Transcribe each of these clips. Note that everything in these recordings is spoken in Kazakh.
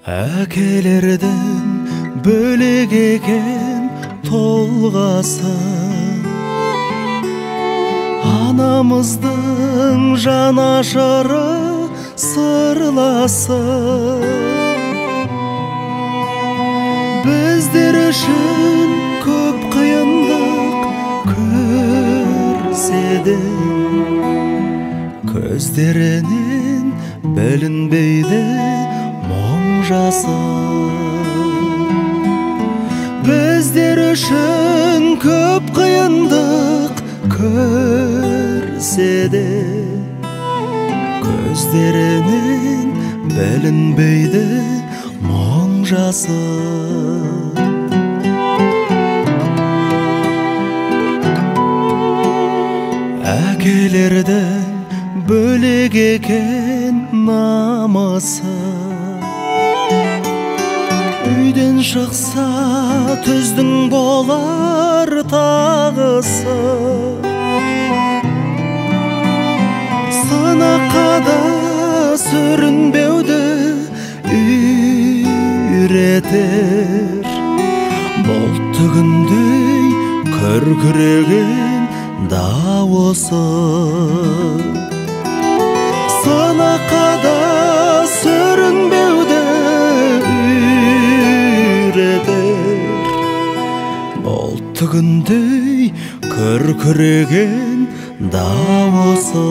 Әкелерден бөлек екен толғасы, анамыздың жанашыры сырласы. Біздер үшін көп қиындық көрсе де, көздерінен білінбейді мұң жасы. Біздер үшін көп қиындық көрсе де, көздерінен білінбейді мұң жасы. Әкелерден бөлек екен намысы, үйден шықса түздің болар тағысы. Сынаққа да сүрінбеуді үйретер, бұлтты күндей күркіреген дауысы. Сынаққа да сүрінбеуді үйретер, бұлтты күндей күркіреген дауысы.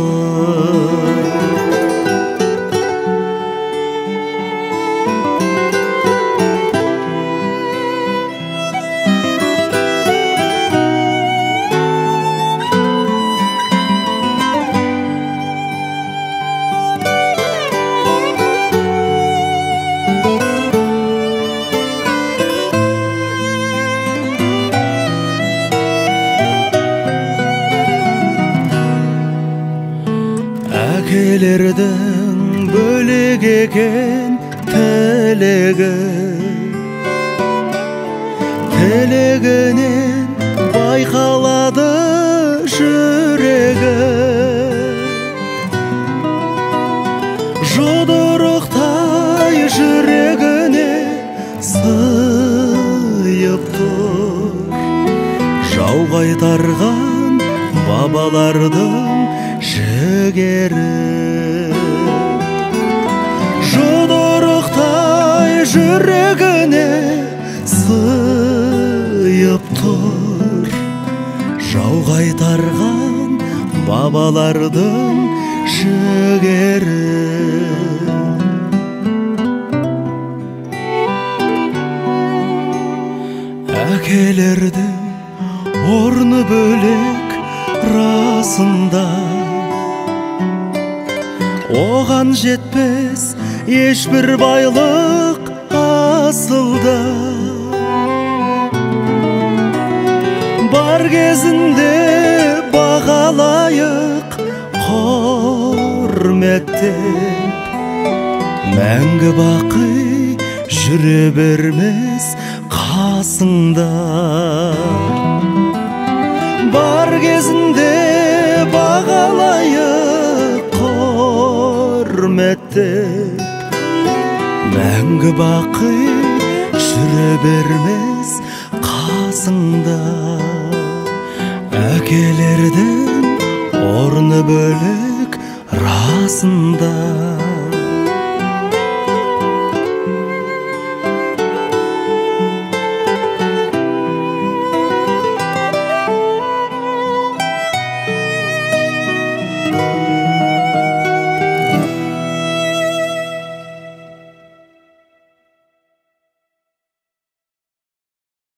Әкелердің бөлек екен тілегі, тілегінен байқалады жүрегі. Жұдырықтай жүрегіне сыйып тұр, жау қайтарған бабалардың жігері. Жұдырықтай жүрегіне сыйып тұр, жау қайтарған бабалардың жігері. Әкелердің орны бөлек расында, оған жетпес ешбір байлық асылда. Бар кезінде бағалайық құрметтеп, мәңгі бақи жүре бермес қасыңда. Бар кезінде бағалайық құрметтеп, мәңгі бақи жүре бермес қасыңда. Әкелердің орны бөлек расында.